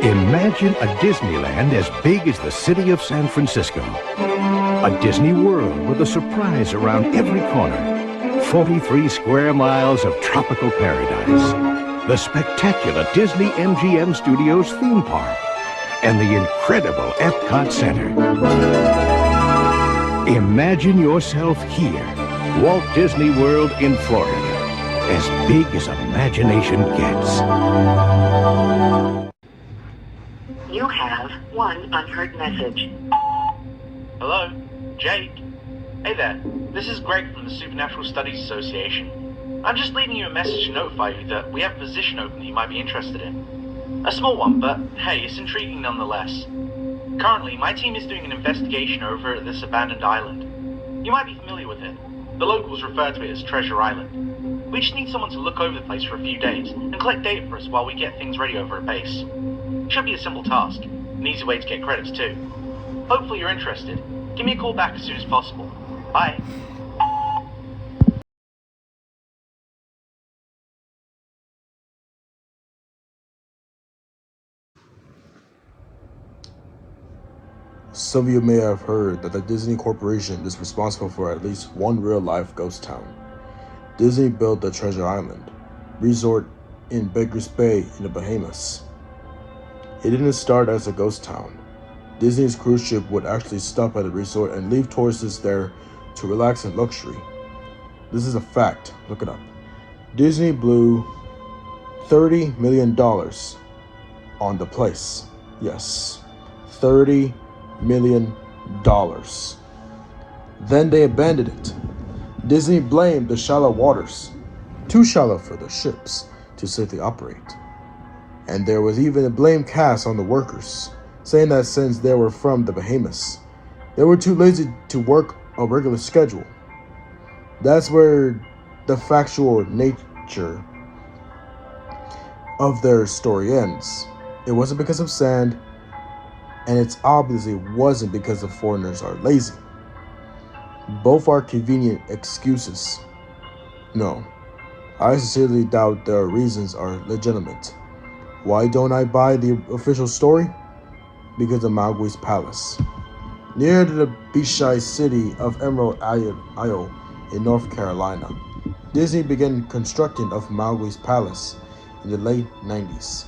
Imagine a Disneyland as big as the city of San Francisco. A Disney World with a surprise around every corner. 43 square miles of tropical paradise. The spectacular Disney MGM Studios theme park. And the incredible Epcot Center. Imagine yourself here, Walt Disney World in Florida. As big as imagination gets. You have one unheard message. Hello? Jake? Hey there, this is Greg from the Supernatural Studies Association. I'm just leaving you a message to notify you that we have a position open that you might be interested in. A small one, but hey, it's intriguing nonetheless. Currently, my team is doing an investigation over at this abandoned island. You might be familiar with it. The locals refer to it as Treasure Island. We just need someone to look over the place for a few days and collect data for us while we get things ready over at base. Should be a simple task, an easy way to get credits too. Hopefully you're interested. Give me a call back as soon as possible. Bye. Some of you may have heard that the Disney Corporation is responsible for at least one real-life ghost town. Disney built the Treasure Island resort in Baker's Bay in the Bahamas. It didn't start as a ghost town. Disney's cruise ship would actually stop at the resort and leave tourists there to relax in luxury. This is a fact, look it up. Disney blew $30 million on the place. Yes, $30 million. Then they abandoned it. Disney blamed the shallow waters, too shallow for the ships to safely operate. And there was even a blame cast on the workers, saying that since they were from the Bahamas, they were too lazy to work a regular schedule. That's where the factual nature of their story ends. It wasn't because of sand, and it obviously wasn't because the foreigners are lazy. Both are convenient excuses. No, I sincerely doubt their reasons are legitimate. Why don't I buy the official story? Because of Mowgli's Palace. Near the beachside city of Emerald Isle in North Carolina, Disney began construction of Mowgli's Palace in the late 90s.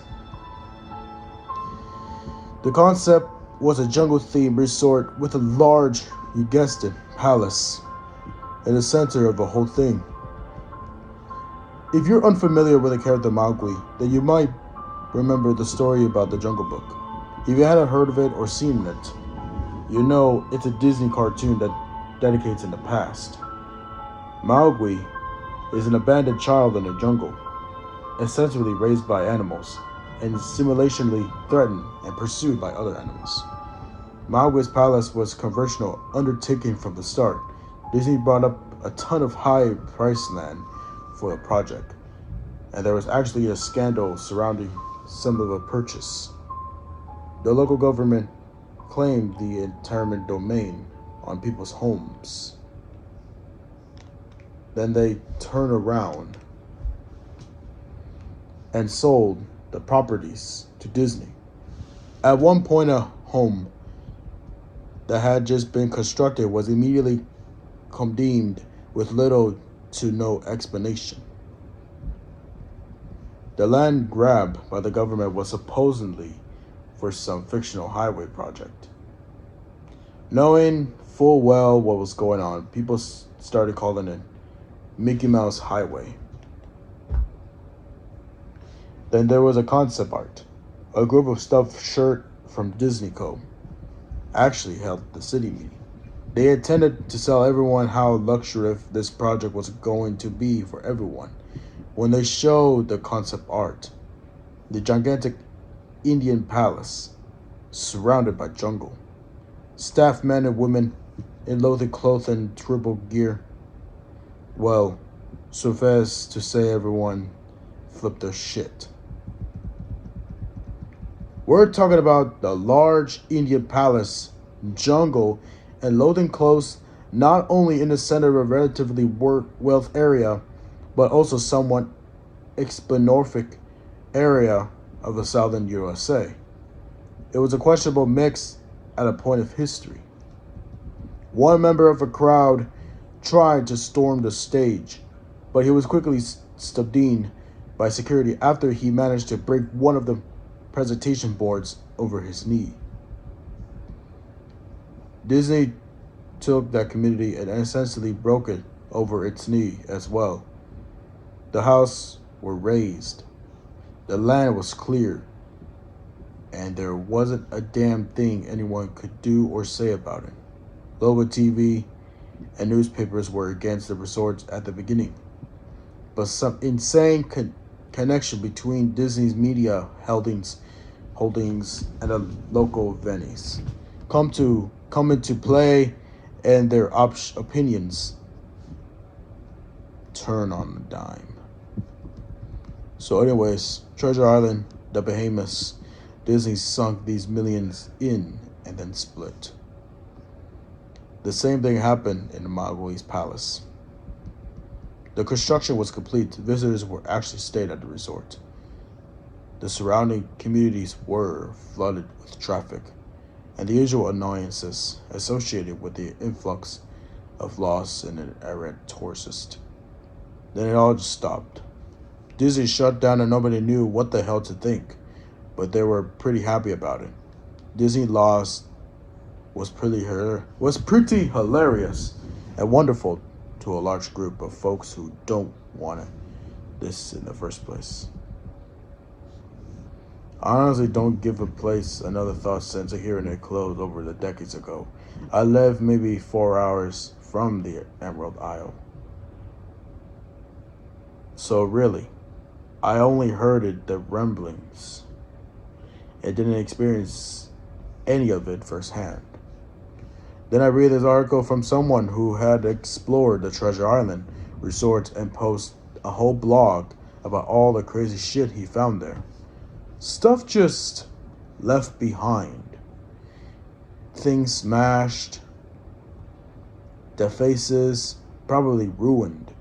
The concept was a jungle-themed resort with a large, you guessed it, palace in the center of the whole thing. If you're unfamiliar with the character Mowgli, then you might remember the story about the Jungle Book. If you hadn't heard of it or seen it, you know it's a Disney cartoon that dedicates in the past. Mowgli is an abandoned child in the jungle, essentially raised by animals, and simulationally threatened and pursued by other animals. Mowgli's Palace was a conventional undertaking from the start. Disney brought up a ton of high-priced land for the project, and there was actually a scandal surrounding some of the purchase. The local government claimed the entire domain on people's homes. Then they turned around and sold the properties to Disney. At one point, a home that had just been constructed was immediately condemned with little to no explanation. The land grab by the government was supposedly for some fictional highway project. Knowing full well what was going on, people started calling it Mickey Mouse Highway. Then there was a concept art. A group of stuffed shirt from Disney Co. actually held the city meeting. They intended to tell everyone how luxurious this project was going to be for everyone. When they showed the concept art, the gigantic Indian palace surrounded by jungle, staff men and women in loathing clothes and triple gear, well, suffice to say everyone flipped their shit. We're talking about the large Indian palace, jungle, and loathing clothes not only in the center of a relatively wealth area, but also somewhat exponorific area of the southern USA. It was a questionable mix at a point of history. One member of a crowd tried to storm the stage, but he was quickly subdued by security after he managed to break one of the presentation boards over his knee. Disney took that community and essentially broke it over its knee as well. The houses were razed, the land was cleared, and there wasn't a damn thing anyone could do or say about it. Local TV and newspapers were against the resorts at the beginning, but some insane connection between Disney's media holdings and the local venues come into play, and their opinions turn on a dime. So, anyways, Treasure Island, the Bahamas, Disney sunk these millions in and then split. The same thing happened in the Mowgli's Palace. The construction was complete. Visitors were actually stayed at the resort. The surrounding communities were flooded with traffic and the usual annoyances associated with the influx of lost and errant tourists. Then it all just stopped. Disney shut down and nobody knew what the hell to think, but they were pretty happy about it. Disney lost was pretty hilarious and wonderful to a large group of folks who don't want this in the first place. I honestly don't give a place another thought since hearing it closed over the decades ago. I live maybe 4 hours from the Emerald Isle. So really, I only heard the rumblings. I didn't experience any of it firsthand. Then I read this article from someone who had explored the Treasure Island resort and posted a whole blog about all the crazy shit he found there. Stuff just left behind. Things smashed. Their faces probably ruined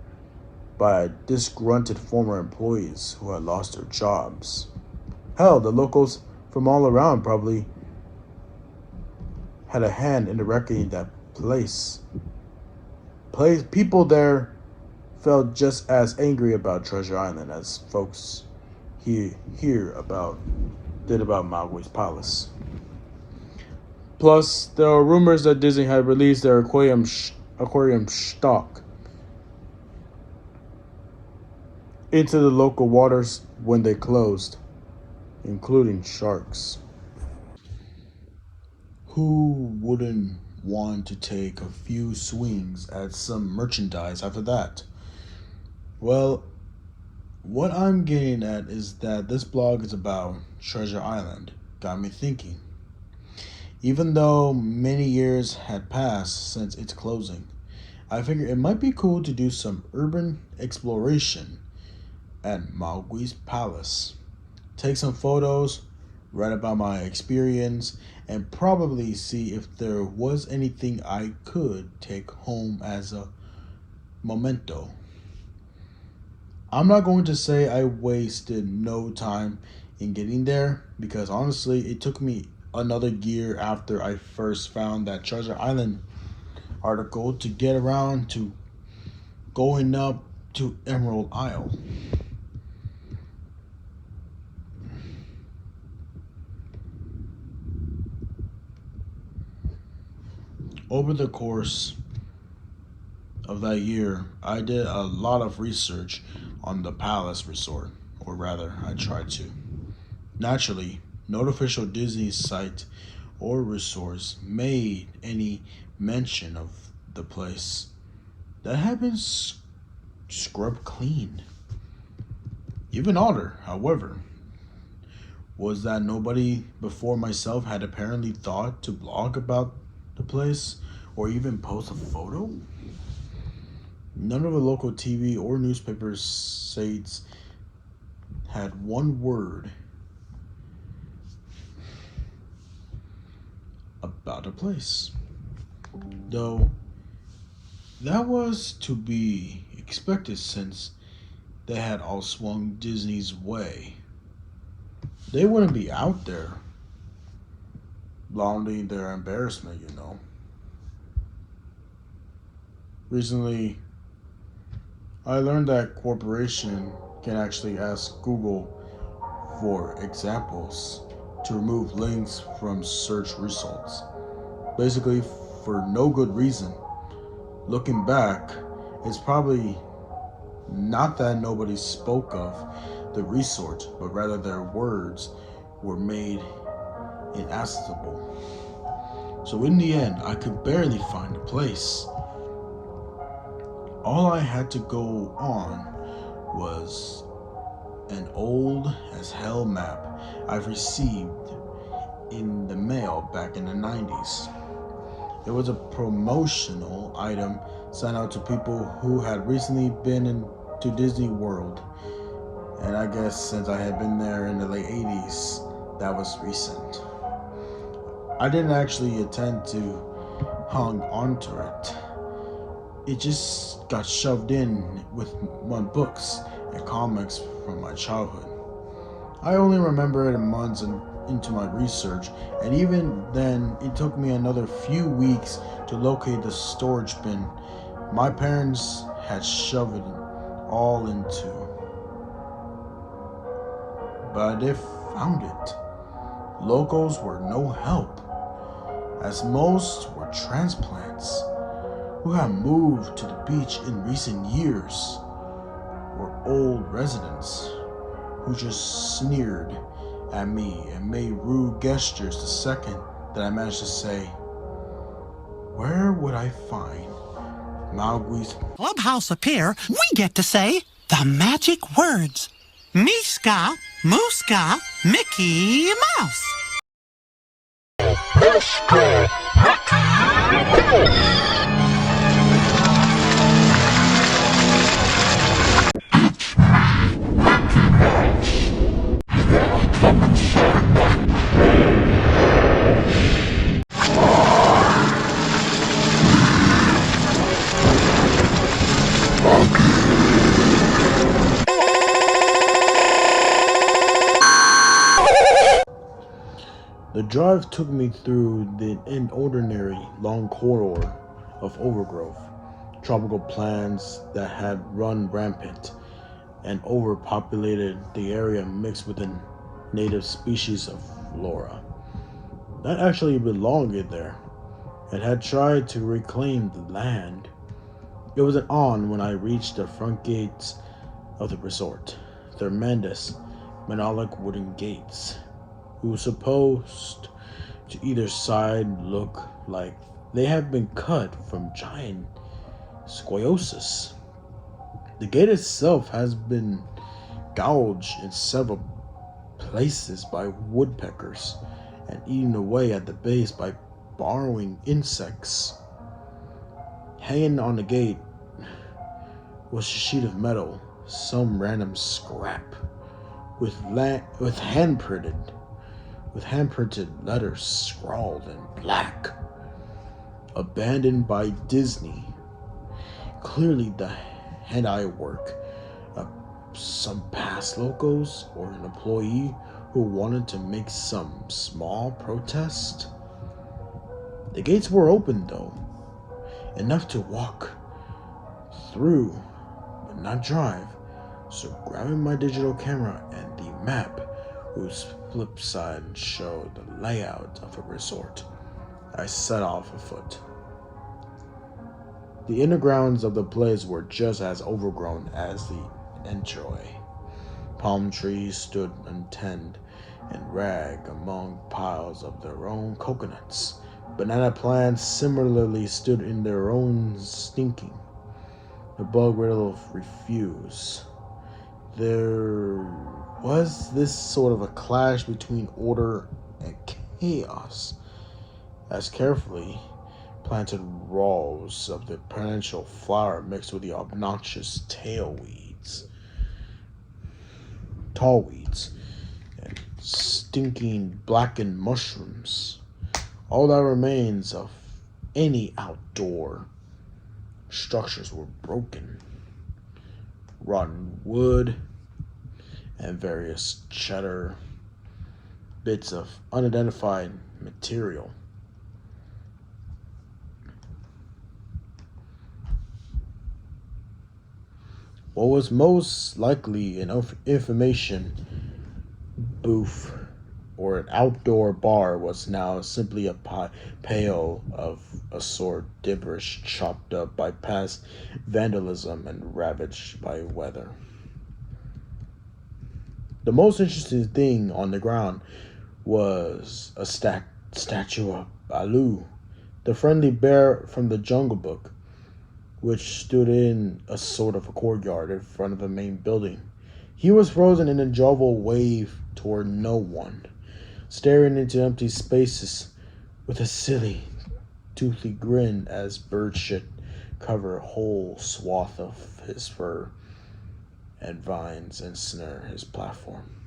by disgruntled former employees who had lost their jobs. Hell, the locals from all around probably had a hand in wrecking that place. People there felt just as angry about Treasure Island as folks did about Mowgli's Palace. Plus, there were rumors that Disney had released their aquarium stock into the local waters when they closed, including sharks. Who wouldn't want to take a few swings at some merchandise after that? Well, what I'm getting at is that this blog is about Treasure Island. Got me thinking. Even though many years had passed since its closing, I figured it might be cool to do some urban exploration at Mowgli's Palace. Take some photos, write about my experience, and probably see if there was anything I could take home as a memento. I'm not going to say I wasted no time in getting there, because honestly, it took me another year after I first found that Treasure Island article to get around to going up to Emerald Isle. Over the course of that year, I did a lot of research on the Palace Resort, or rather, I tried to. Naturally, no official Disney site or resource made any mention of the place that had been scrubbed clean. Even odder, however, was that nobody before myself had apparently thought to blog about the place or even post a photo. None of the local TV or newspaper sites had one word about the place. Though that was to be expected since they had all swung Disney's way. They wouldn't be out there laundering their embarrassment, you know. Recently, I learned that corporation can actually ask Google for examples to remove links from search results. Basically, for no good reason. Looking back, it's probably not that nobody spoke of the resort, but rather their words were made inaccessible. So in the end, I could barely find a place. All I had to go on was an old as hell map I've received in the mail back in the 90s. It was a promotional item sent out to people who had recently been to Disney World. And I guess since I had been there in the late 80s, that was recent. I didn't actually intend to hang onto it. It just got shoved in with my books and comics from my childhood. I only remember it months into my research, and even then, it took me another few weeks to locate the storage bin my parents had shoved it all into. But I did found it. Locals were no help, as most were transplants who had moved to the beach in recent years, or old residents who just sneered at me and made rude gestures the second that I managed to say, "Where would I find Maui's Clubhouse appear, we get to say the magic words. Miska, Muska, Mickey Mouse. The drive took me through the inordinary long corridor of overgrowth, tropical plants that had run rampant and overpopulated the area mixed with the native species of flora that actually belonged there and had tried to reclaim the land. It was at on when I reached the front gates of the resort, tremendous, monolithic wooden gates. It was supposed to either side look like they have been cut from giant scoliosis. The gate itself has been gouged in several places by woodpeckers and eaten away at the base by burrowing insects. Hanging on the gate was a sheet of metal, some random scrap, with handprinted letters scrawled in black. Abandoned by Disney. Clearly the hand-eye work of some past locals or an employee who wanted to make some small protest. The gates were open though, enough to walk through, but not drive. So grabbing my digital camera and the map, whose flip side showed the layout of a resort, I set off afoot. The inner grounds of the place were just as overgrown as the entryway. Palm trees stood untended and rag among piles of their own coconuts. Banana plants similarly stood in their own stinking. The bug riddle of refuse. There was this sort of a clash between order and chaos, as carefully planted rows of the perennial flower mixed with the obnoxious tall weeds, and stinking blackened mushrooms. All that remains of any outdoor structures were broken. Rotten wood and various cheddar bits of unidentified material. What was most likely an information booth or an outdoor bar was now simply a pail of assorted gibberish chopped up by past vandalism and ravaged by weather. The most interesting thing on the ground was a statue of Baloo, the friendly bear from the Jungle Book, which stood in a sort of a courtyard in front of the main building. He was frozen in a jovial wave toward no one, staring into empty spaces with a silly, toothy grin as bird shit covered a whole swath of his fur and vines ensnare his platform.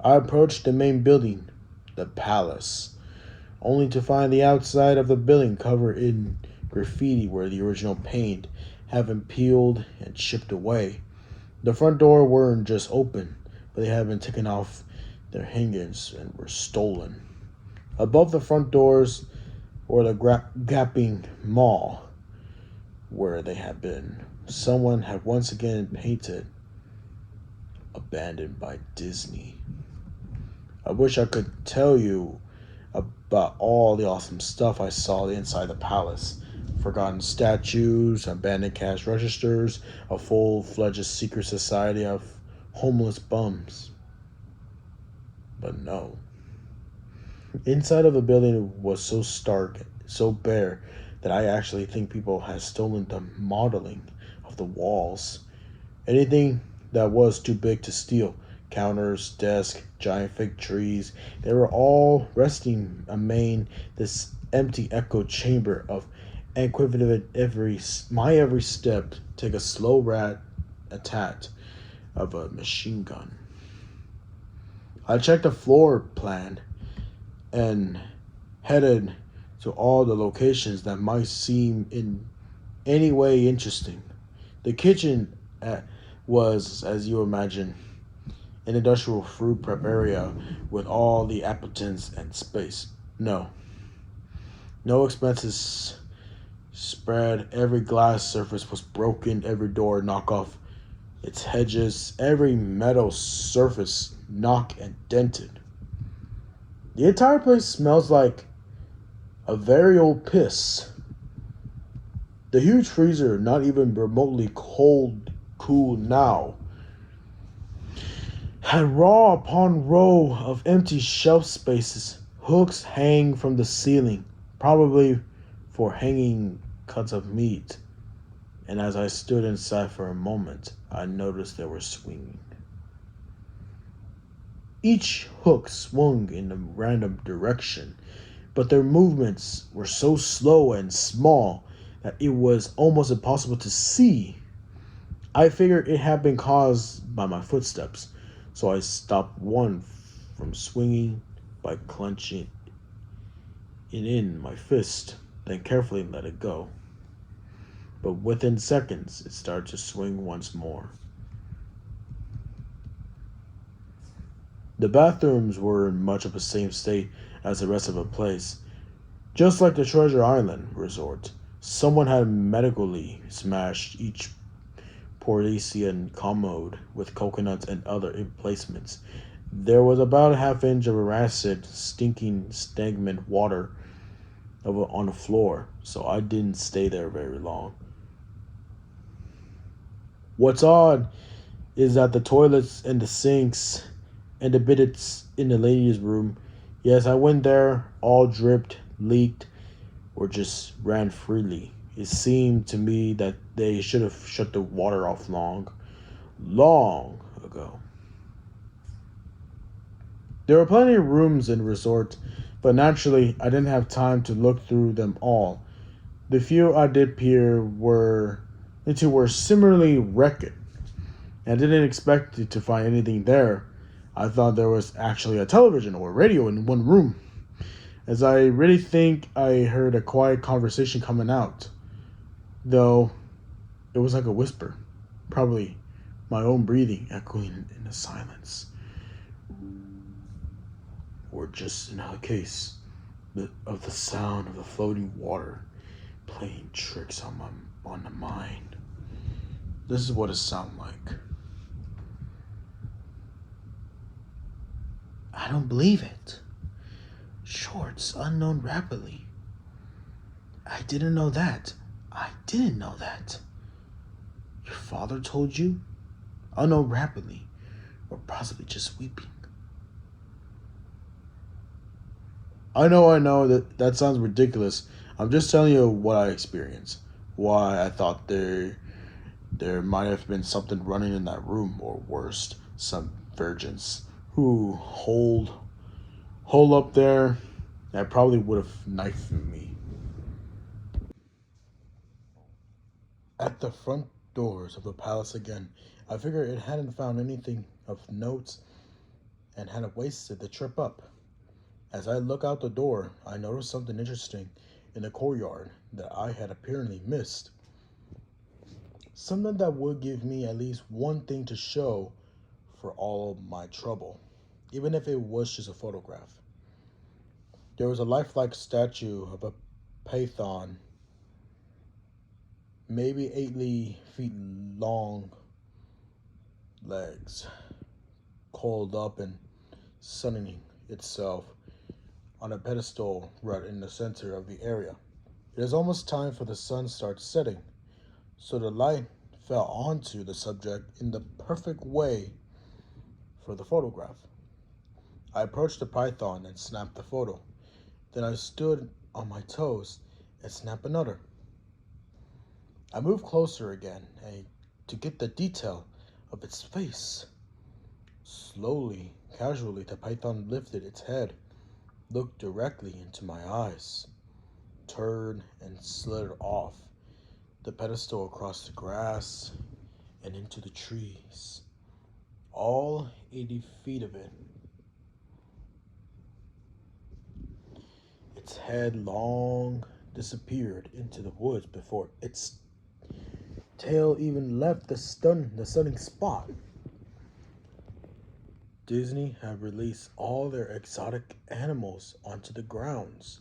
I approached the main building, the palace, only to find the outside of the building covered in graffiti where the original paint had been peeled and chipped away. The front door weren't just open, but they had been taken off their hinges and were stolen. Above the front doors were the gaping maw where they had been. Someone had once again painted abandoned by Disney. I wish I could tell you about all the awesome stuff I saw inside the palace. Forgotten statues, abandoned cash registers, a full-fledged secret society of homeless bums. But no. Inside of the building was so stark, so bare, that I actually think people had stolen the modeling of the walls. Anything that was too big to steal, counters, desks, giant fake trees, they were all resting amid this empty echo chamber of equivalent every step take a slow rat attack of a machine gun. I checked the floor plan and headed to all the locations that might seem in any way interesting. The kitchen was, as you imagine, an industrial fruit prep area with all the appetizers and space. No expenses spread. Every glass surface was broken, every door knocked off its hedges, every metal surface knocked and dented. The entire place smells like a very old piss. The huge freezer, not even remotely cool now, had row upon row of empty shelf spaces. Hooks hang from the ceiling, probably for hanging cuts of meat. And as I stood inside for a moment, I noticed they were swinging. Each hook swung in a random direction, but their movements were so slow and small that it was almost impossible to see. I figured it had been caused by my footsteps, so I stopped one from swinging by clenching it in my fist, then carefully let it go. But within seconds, it started to swing once more. The bathrooms were in much of the same state as the rest of the place. Just like the Treasure Island resort, someone had medically smashed each porcelain commode with coconuts and other emplacements. There was about a half-inch of rancid, stinking, stagnant water on the floor, so I didn't stay there very long. What's odd is that the toilets and the sinks and the bidets in the ladies' room, yes, I went there, all dripped, leaked, or just ran freely. It seemed to me that they should have shut the water off long ago. There were plenty of rooms in the resort, but naturally I didn't have time to look through them all. The few I did peer into were similarly wrecked, and I didn't expect to find anything there. I thought there was actually a television or a radio in one room, as I really think I heard a quiet conversation coming out, though it was like a whisper, probably my own breathing echoing in the silence. or just another case of the sound of the floating water playing tricks on the mind. This is what it sounds like. I don't believe it. Shorts unknown rapidly. I didn't know that. I didn't know that. Your father told you? Unknown rapidly, or possibly just weeping. I know that sounds ridiculous. I'm just telling you what I experienced. Why I thought there might have been something running in that room, or worse, some virgins who hole up there that probably would have knifed me. At the front doors of the palace again, I figured it hadn't found anything of note and had wasted the trip up. As I look out the door, I notice something interesting in the courtyard that I had apparently missed. Something that would give me at least one thing to show for all of my trouble, even if it was just a photograph. There was a lifelike statue of a python, maybe 8 feet long, legs, coiled up and sunning itself on a pedestal right in the center of the area. It is almost time for the sun starts setting, so the light fell onto the subject in the perfect way for the photograph. I approached the python and snapped the photo. Then I stood on my toes and snapped another. I moved closer again to get the detail of its face. Slowly, casually, the python lifted its head, looked directly into my eyes, turned and slid off the pedestal across the grass and into the trees. All 80 feet of it. Its head long disappeared into the woods before its tail even left the stunning spot. Disney had released all their exotic animals onto the grounds.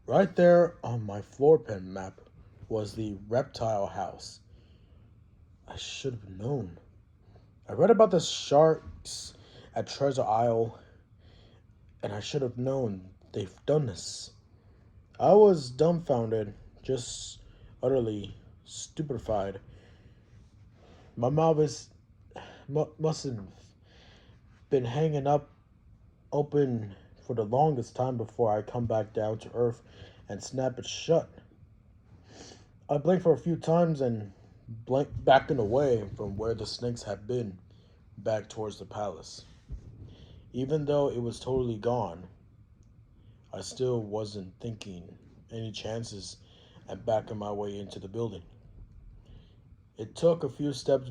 Right there on my floor plan map was the reptile house. I should have known. I read about the sharks at Treasure Isle, and I should have known they've done this. I was dumbfounded, just utterly stupefied. My mouth mustn't have been hanging up open for the longest time before I come back down to earth and snap it shut. I blinked for a few times and blinked backing away from where the snakes had been, back towards the palace. Even though it was totally gone, I still wasn't thinking any chances at backing my way into the building. It took a few steps.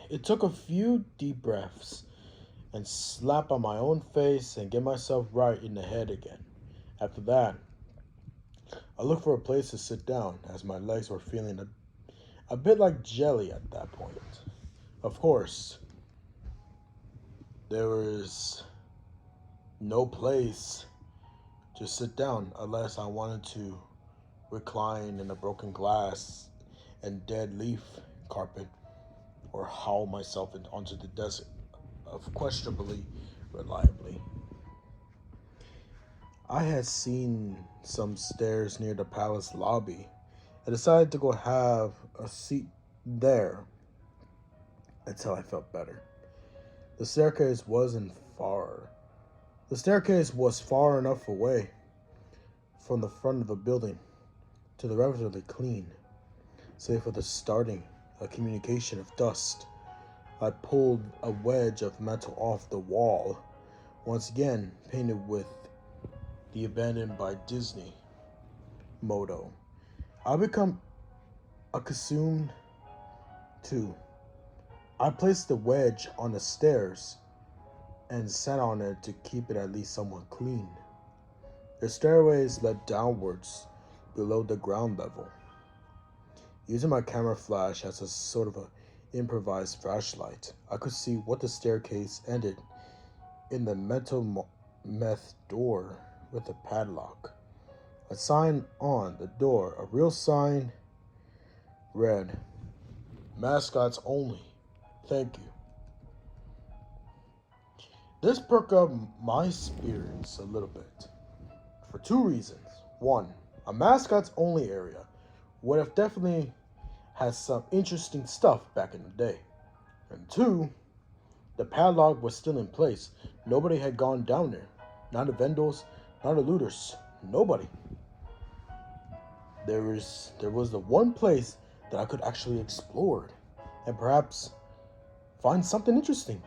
It took a few deep breaths and slap on my own face and get myself right in the head again. After that, I looked for a place to sit down as my legs were feeling a bit like jelly at that point. Of course, there was no place to sit down unless I wanted to recline in a broken glass and dead leaf carpet or haul myself onto the desert of questionably reliably. I had seen some stairs near the palace lobby. I decided to go have a seat there until I felt better. The staircase wasn't far. The staircase was far enough away from the front of the building to the relatively clean, save for the starting a communication of dust. I pulled a wedge of metal off the wall, once again painted with the abandoned by Disney motto. I become accustomed to. I placed the wedge on the stairs and sat on it to keep it at least somewhat clean. The stairways led downwards below the ground level. Using my camera flash as a sort of a improvised flashlight, I could see what the staircase ended in the meth door with a padlock. A sign on the door, a real sign, read, "Mascots only. Thank you." This perked up my spirits a little bit for two reasons. One, a mascots only area would have definitely had some interesting stuff back in the day. And two, the padlock was still in place. Nobody had gone down there. Not the vandals, not the looters. Nobody. There was the one place that I could actually explore and perhaps find something interesting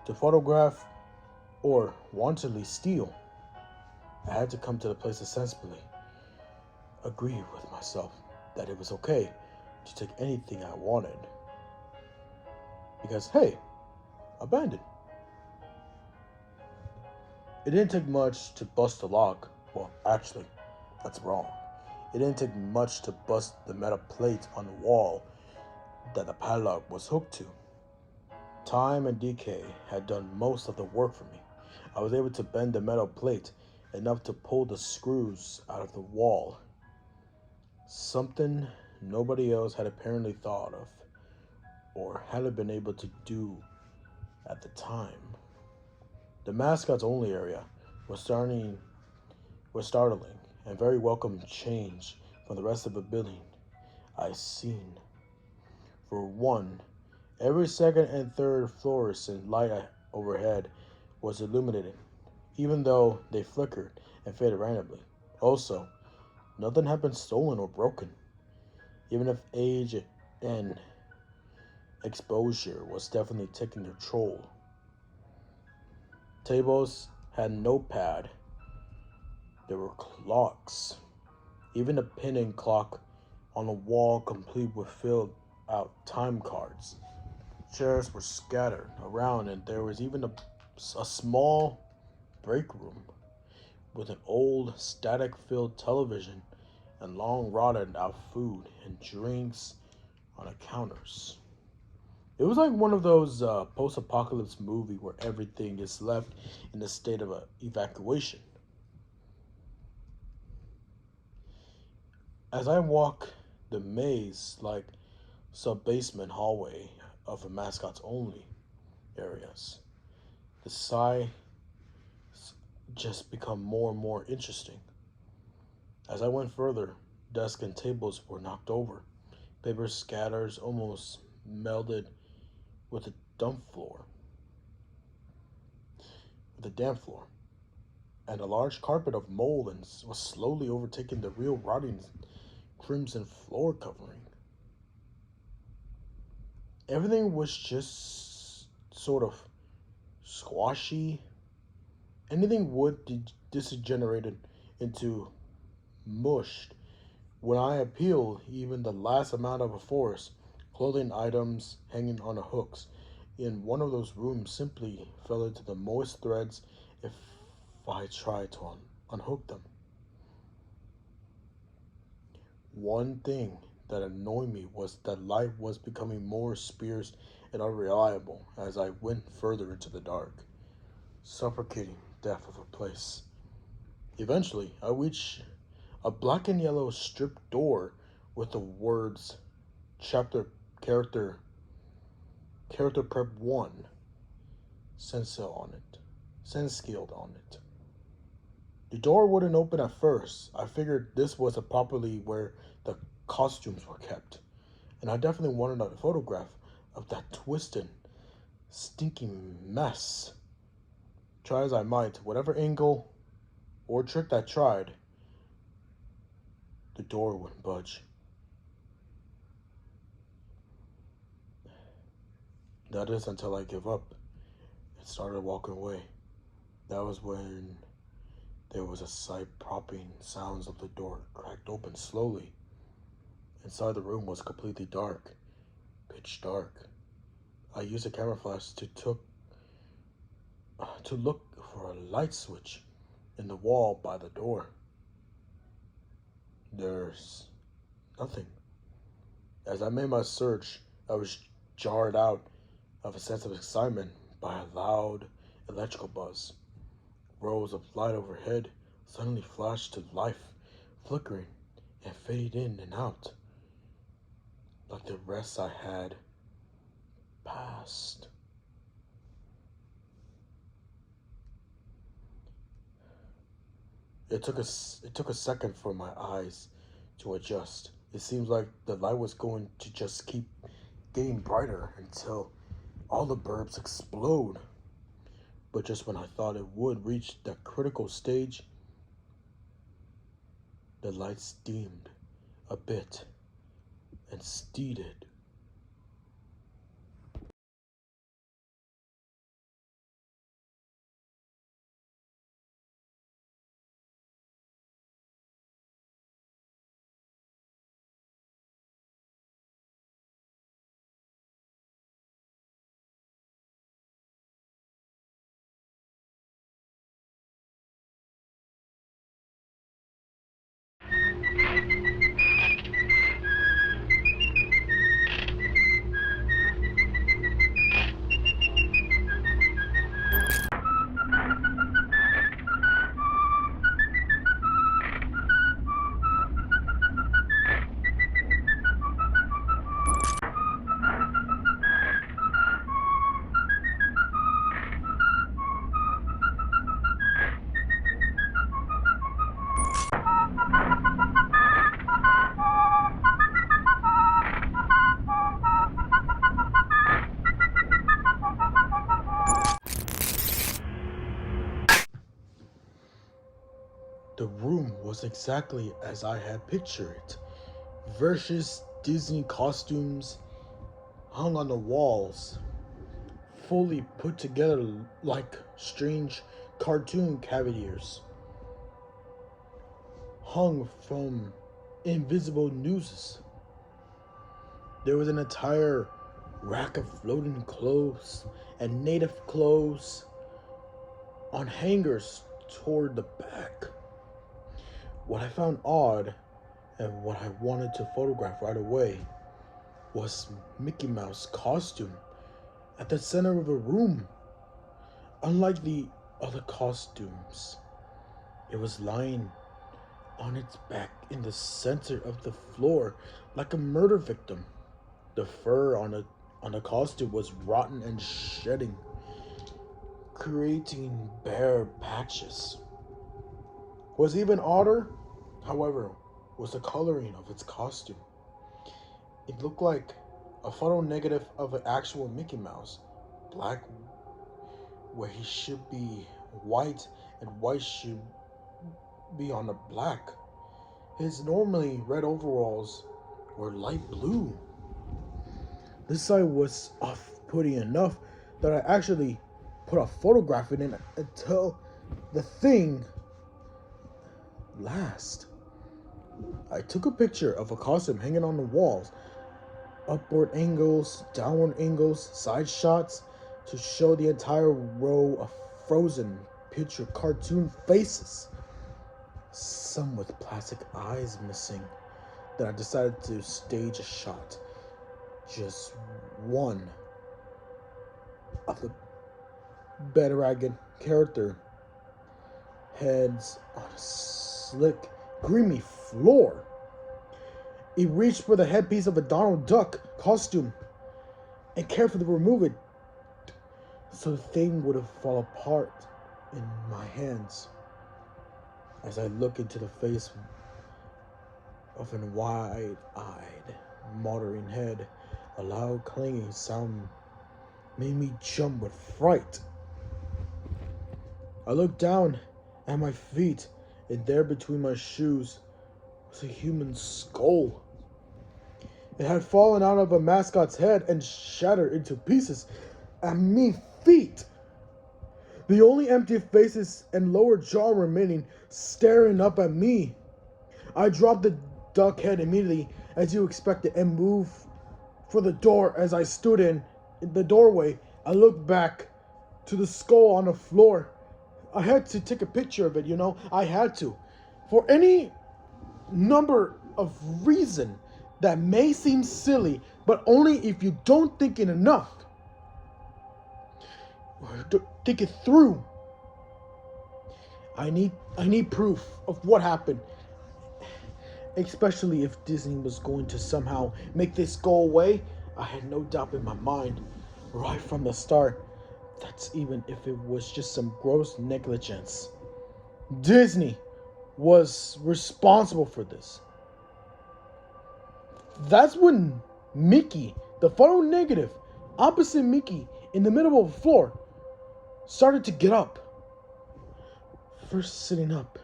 to photograph or wantedly steal. I had to come to the place to sensibly agree with myself that it was okay to take anything I wanted. Because, hey, abandoned. It didn't take much to bust the lock. Well, actually, that's wrong. It didn't take much to bust the metal plate on the wall that the padlock was hooked to. Time and decay had done most of the work for me. I was able to bend the metal plate enough to pull the screws out of the wall. Something nobody else had apparently thought of or hadn't been able to do at the time. The mascots only area was startling and very welcome change from the rest of the building I'd seen. For one, every second and third fluorescent light overhead was illuminated, even though they flickered and faded randomly. Also, nothing had been stolen or broken, even if age and exposure was definitely taking their toll. Tables had no pad. There were clocks. Even a pinning clock on the wall complete with filled out time cards. Chairs were scattered around and there was even a small break room with an old static-filled television and long rotted out food and drinks on the counters. It was like one of those post-apocalypse movies where everything is left in a state of evacuation. As I walk the maze-like sub-basement hallway of the mascots only areas, the sights just become more and more interesting. As I went further, desks and tables were knocked over, paper scatters almost melded with the damp floor, and a large carpet of mold was slowly overtaking the real rotting crimson floor covering. Everything was just sort of squashy. Anything wood disintegrated into mush. When I appealed, even the last amount of a forest, clothing items hanging on the hooks in one of those rooms simply fell into the moist threads if I tried to unhook them. One thing that annoyed me was that light was becoming more sparse and unreliable as I went further into the dark, suffocating depth of a place. Eventually, I reached a black and yellow stripped door with the words chapter character prep 1 Senskilled on it. The door wouldn't open at first. I figured this was probably where the costumes were kept, and I definitely wanted a photograph of that twisted, stinking mess. Try as I might, whatever angle or trick I tried, the door wouldn't budge. That is until I gave up and started walking away. That was when there was a slight popping sounds of the door cracked open slowly. Inside the room was completely dark, pitch dark. I used a camera flash to look for a light switch in the wall by the door. There's nothing. As I made my search, I was jarred out of a sense of excitement by a loud electrical buzz. Rows of light overhead suddenly flashed to life, flickering and fading in and out, like the rest I had passed. It took a second for my eyes to adjust. It seems like the light was going to just keep getting brighter until all the burbs explode. But just when I thought it would reach that critical stage, the lights dimmed a bit and steadied. The room was exactly as I had pictured it. Various Disney costumes hung on the walls, fully put together like strange cartoon cavaliers, hung from invisible nooses. There was an entire rack of floating clothes and native clothes on hangers toward the back. What I found odd and what I wanted to photograph right away was Mickey Mouse costume at the center of the room. Unlike the other costumes, it was lying on its back in the center of the floor like a murder victim. The fur on the costume was rotten and shedding, creating bare patches. What's even odder, however, was the coloring of its costume. It looked like a photo negative of an actual Mickey Mouse. Black where he should be white and white should be on the black. His normally red overalls were light blue. This side was off-putting enough that I actually put a photograph in it until the thing last. I took a picture of a costume hanging on the walls, upward angles, downward angles, side shots to show the entire row of frozen picture cartoon faces, some with plastic eyes missing. Then I decided to stage a shot, just one of the Beddragon character heads on a slick, creamy floor. He reached for the headpiece of a Donald Duck costume and carefully removed it so the thing wouldn't fall apart in my hands. As I look into the face of a wide-eyed, muttering head, a loud clanging sound made me jump with fright. I looked down at my feet, and there between my shoes was a human skull. It had fallen out of a mascot's head and shattered into pieces at me feet. The only empty faces and lower jaw remaining, staring up at me. I dropped the duck head immediately, as you expected, and moved for the door. As I stood in the doorway, I looked back to the skull on the floor. I had to take a picture of it, I had to. For any number of reasons that may seem silly, but only if you don't think it enough. think it through. I need proof of what happened. Especially if Disney was going to somehow make this go away. I had no doubt in my mind, right from the start, that's even if it was just some gross negligence. Disney was responsible for this. That's when Mickey, the photo negative, opposite Mickey, in the middle of the floor, started to get up. First sitting up,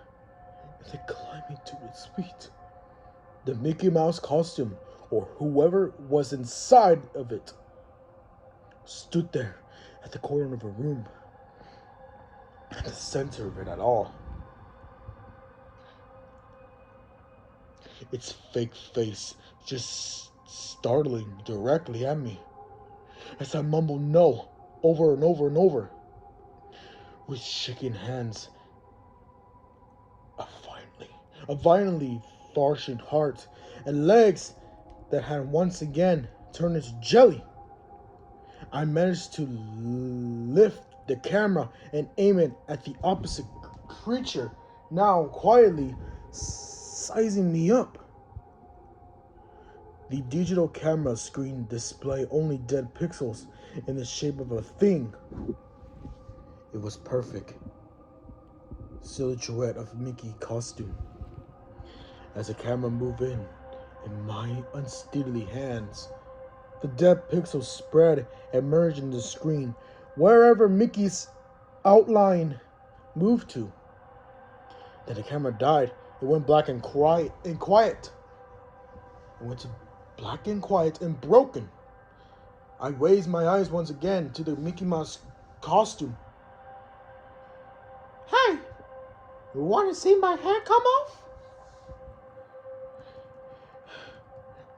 and then climbing to its feet. The Mickey Mouse costume, or whoever was inside of it, stood there at the corner of a room, at the center of it at all. Its fake face just startling directly at me as I mumbled no over and over and over, with shaking hands, a violently flourishing heart, and legs that had once again turned into jelly. I managed to lift the camera and aim it at the opposite creature, now quietly sizing me up. The digital camera screen displayed only dead pixels in the shape of a thing. It was perfect silhouette of Mickey costume. As the camera moved in my unsteadily hands, the dead pixels spread and merged in the screen wherever Mickey's outline moved to. Then the camera died. It went black and quiet. It went to black and quiet and broken. I raised my eyes once again to the Mickey Mouse costume. Hey, you want to see my hair come off?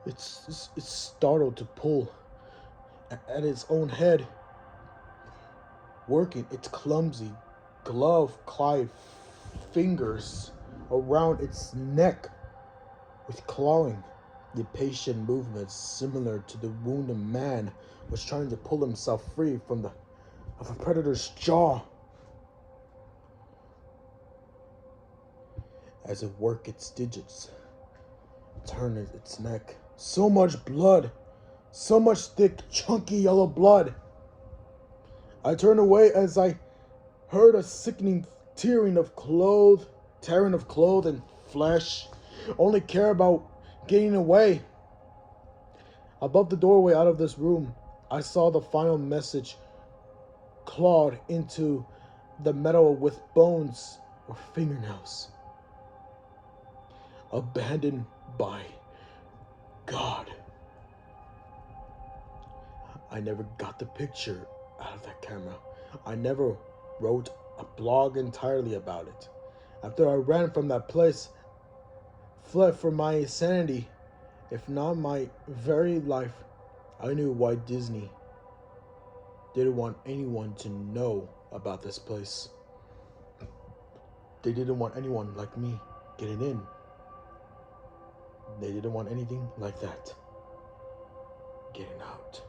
It's startled to pull at its own head, working its clumsy, glove-clawed fingers around its neck with clawing, impatient movements similar to the wounded man was trying to pull himself free of a predator's jaw. As it worked its digits, turned its neck. So much blood, so much thick, chunky yellow blood. I turned away as I heard a sickening tearing of clothes and flesh. Only care about getting away. Above the doorway out of this room, I saw the final message clawed into the metal with bones or fingernails. Abandoned by God. I never got the picture out of that camera. I never wrote a blog entirely about it. After I ran from that place, fled for my sanity, if not my very life, I knew why Disney didn't want anyone to know about this place. They didn't want anyone like me getting in. They didn't want anything like that getting out.